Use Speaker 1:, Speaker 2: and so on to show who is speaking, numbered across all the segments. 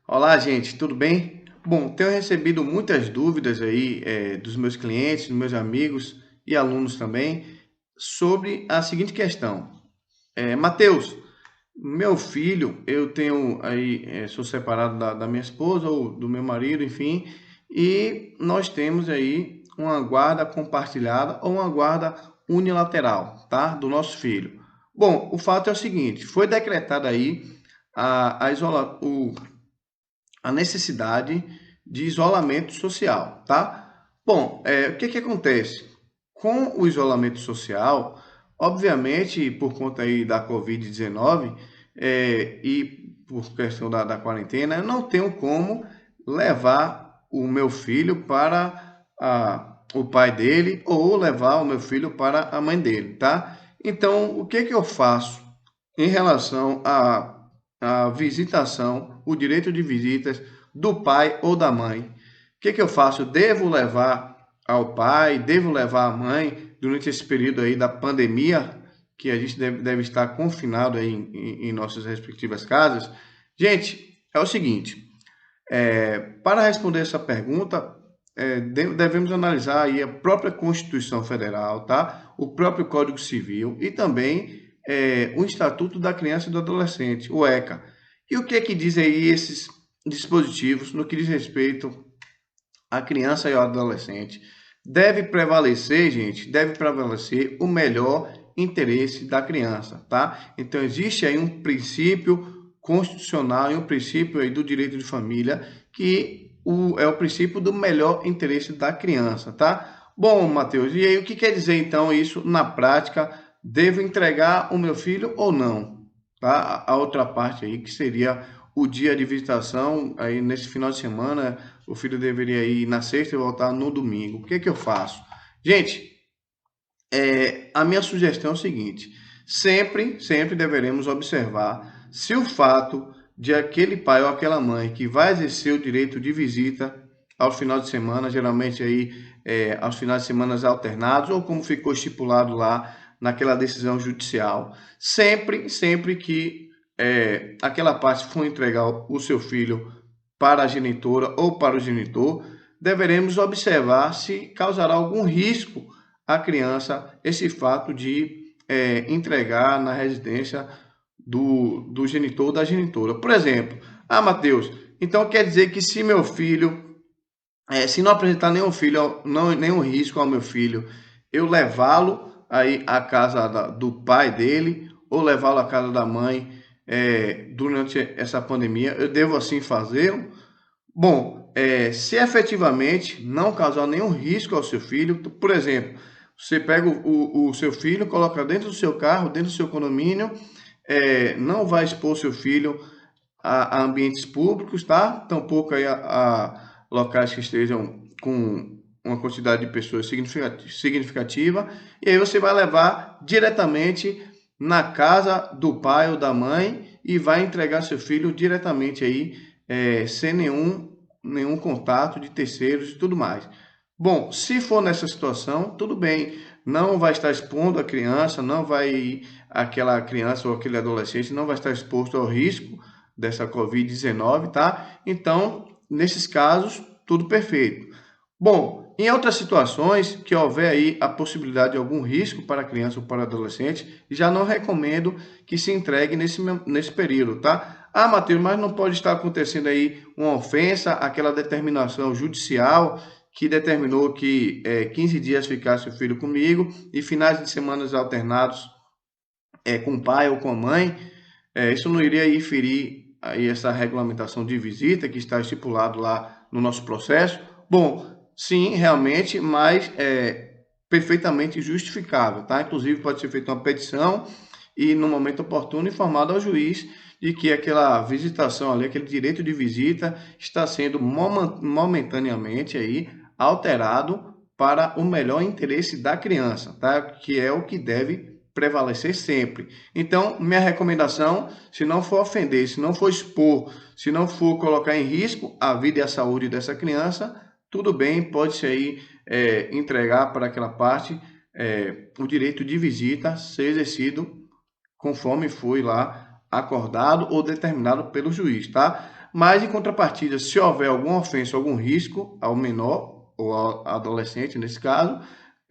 Speaker 1: Olá, gente, tudo bem? Bom, tenho recebido muitas dúvidas aí dos meus clientes, dos meus amigos e alunos também sobre a seguinte questão. Matheus, meu filho, eu tenho aí, sou separado da minha esposa ou do meu marido, enfim, e nós temos aí uma guarda compartilhada ou uma guarda unilateral, tá? Do nosso filho. Bom, o fato é o seguinte, foi decretada aí a necessidade de isolamento social, tá? Bom, o que que acontece? Com o isolamento social, obviamente, por conta aí da Covid-19 e por questão da quarentena, eu não tenho como levar o meu filho para o pai dele ou levar o meu filho para a mãe dele, tá? Então, o que que eu faço em relação à visitação, o direito de visitas do pai ou da mãe? O que que eu faço? Devo levar ao pai, devo levar à mãe durante esse período aí da pandemia, que a gente deve estar confinado aí em nossas respectivas casas? Gente, é o seguinte, para responder essa pergunta, devemos analisar aí a própria Constituição Federal, tá? O próprio Código Civil e também o Estatuto da Criança e do Adolescente, o ECA. E o que é que diz aí esses dispositivos no que diz respeito à criança e ao adolescente? Deve prevalecer, gente, deve prevalecer o melhor interesse da criança, tá? Então existe aí um princípio constitucional e um princípio aí do direito de família que é o princípio do melhor interesse da criança, tá? Bom, Matheus, e aí o que quer dizer então isso na prática? Devo entregar o meu filho ou não? Tá? A outra parte aí que seria o dia de visitação, aí nesse final de semana, o filho deveria ir na sexta e voltar no domingo. O que que eu faço? Gente, a minha sugestão é o seguinte: sempre deveremos observar se o fato de aquele pai ou aquela mãe que vai exercer o direito de visita ao final de semana, geralmente aí aos finais de semana alternados, ou como ficou estipulado lá naquela decisão judicial, sempre que aquela parte for entregar o seu filho para a genitora ou para o genitor, deveremos observar se causará algum risco à criança esse fato de entregar na residência do genitor ou da genitora. Por exemplo, Matheus, então quer dizer que se meu filho, se não apresentar nenhum filho, nenhum risco ao meu filho, eu levá-lo aí à casa do pai dele ou levá-lo à casa da mãe durante essa pandemia, eu devo assim fazer? Bom, se efetivamente não causar nenhum risco ao seu filho, por exemplo, você pega o seu filho, coloca dentro do seu carro, dentro do seu condomínio, não vai expor seu filho a ambientes públicos, tá? Tampouco aí a locais que estejam com uma quantidade de pessoas significativa, e aí você vai levar diretamente na casa do pai ou da mãe e vai entregar seu filho diretamente aí, sem nenhum contato de terceiros e tudo mais. Bom, se for nessa situação, tudo bem, não vai estar expondo a criança, não vai, aquela criança ou aquele adolescente não vai estar exposto ao risco dessa Covid-19, tá? Então, nesses casos, tudo perfeito. Bom, em outras situações que houver aí a possibilidade de algum risco para a criança ou para o adolescente, já não recomendo que se entregue nesse período, tá? Matheus, mas não pode estar acontecendo aí uma ofensa àquela determinação judicial que determinou que 15 dias ficasse o filho comigo e finais de semanas alternados com o pai ou com a mãe. Isso não iria inferir aí essa regulamentação de visita que está estipulado lá no nosso processo? Bom, sim, realmente, mas é perfeitamente justificável, tá? Inclusive pode ser feita uma petição e no momento oportuno informado ao juiz de que aquela visitação ali, aquele direito de visita está sendo momentaneamente aí alterado para o melhor interesse da criança, tá? Que é o que deve prevalecer sempre. Então, minha recomendação, se não for ofender, se não for expor, se não for colocar em risco a vida e a saúde dessa criança, tudo bem, pode-se aí entregar para aquela parte o direito de visita ser exercido conforme foi lá acordado ou determinado pelo juiz, tá? Mas, em contrapartida, se houver alguma ofensa, algum risco ao menor, ou ao adolescente, nesse caso,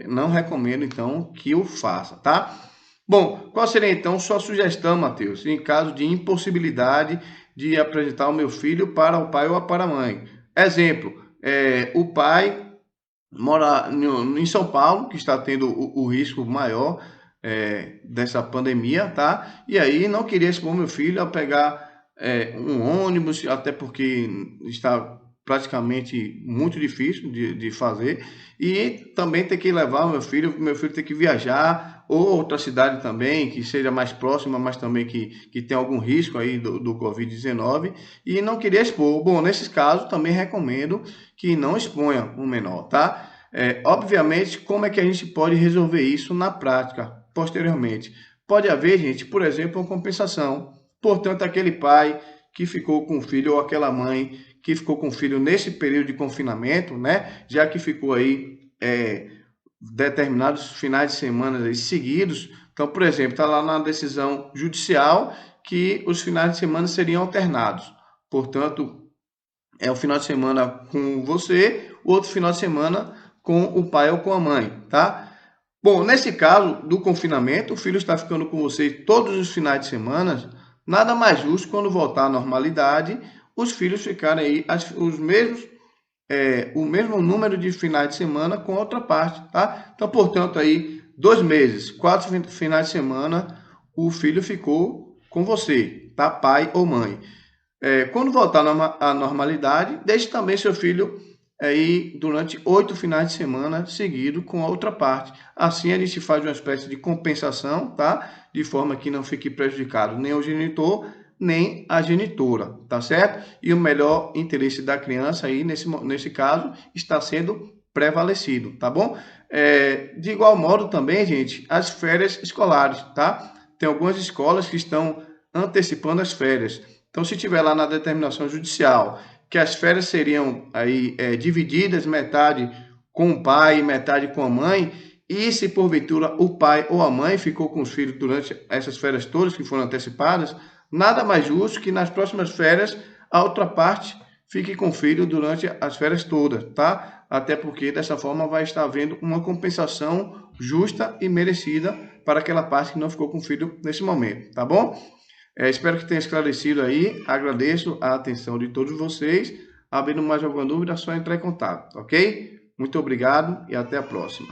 Speaker 1: não recomendo, então, que o faça, tá? Bom, qual seria, então, sua sugestão, Matheus, em caso de impossibilidade de apresentar o meu filho para o pai ou para a mãe? Exemplo, o pai mora em São Paulo, que está tendo o risco maior dessa pandemia, tá? E aí não queria expor meu filho a pegar um ônibus, até porque está praticamente muito difícil de fazer, e também ter que levar meu filho ter que viajar, ou outra cidade também, que seja mais próxima, mas também que tem algum risco aí do Covid-19, e não queria expor. Bom, nesses casos também recomendo que não exponha o menor, tá? Obviamente, como é que a gente pode resolver isso na prática, posteriormente? Pode haver, gente, por exemplo, uma compensação. Portanto, aquele pai que ficou com o filho ou aquela mãe que ficou com o filho nesse período de confinamento, né? Já que ficou aí determinados finais de semana aí seguidos. Então, por exemplo, está lá na decisão judicial que os finais de semana seriam alternados. Portanto, é o final de semana com você, o outro final de semana com o pai ou com a mãe, tá? Bom, nesse caso do confinamento, o filho está ficando com você todos os finais de semana, nada mais justo quando voltar à normalidade, os filhos ficarem aí o mesmo número de finais de semana com a outra parte, tá? Então, portanto, aí 2 meses, 4 finais de semana, o filho ficou com você, tá? Pai ou mãe. Quando voltar à normalidade, deixe também seu filho aí durante 8 finais de semana seguido com a outra parte. Assim a gente faz uma espécie de compensação, tá? De forma que não fique prejudicado nem o genitor, nem a genitora, tá certo? E o melhor interesse da criança aí, nesse caso, está sendo prevalecido, tá bom? De igual modo também, gente, as férias escolares, tá? Tem algumas escolas que estão antecipando as férias. Então, se tiver lá na determinação judicial que as férias seriam aí divididas, metade com o pai e metade com a mãe, e se porventura o pai ou a mãe ficou com os filhos durante essas férias todas que foram antecipadas, nada mais justo que nas próximas férias a outra parte fique com o filho durante as férias todas, tá? Até porque dessa forma vai estar havendo uma compensação justa e merecida para aquela parte que não ficou com o filho nesse momento, tá bom? Espero que tenha esclarecido aí. Agradeço a atenção de todos vocês. Havendo mais alguma dúvida, é só entrar em contato, ok? Muito obrigado e até a próxima.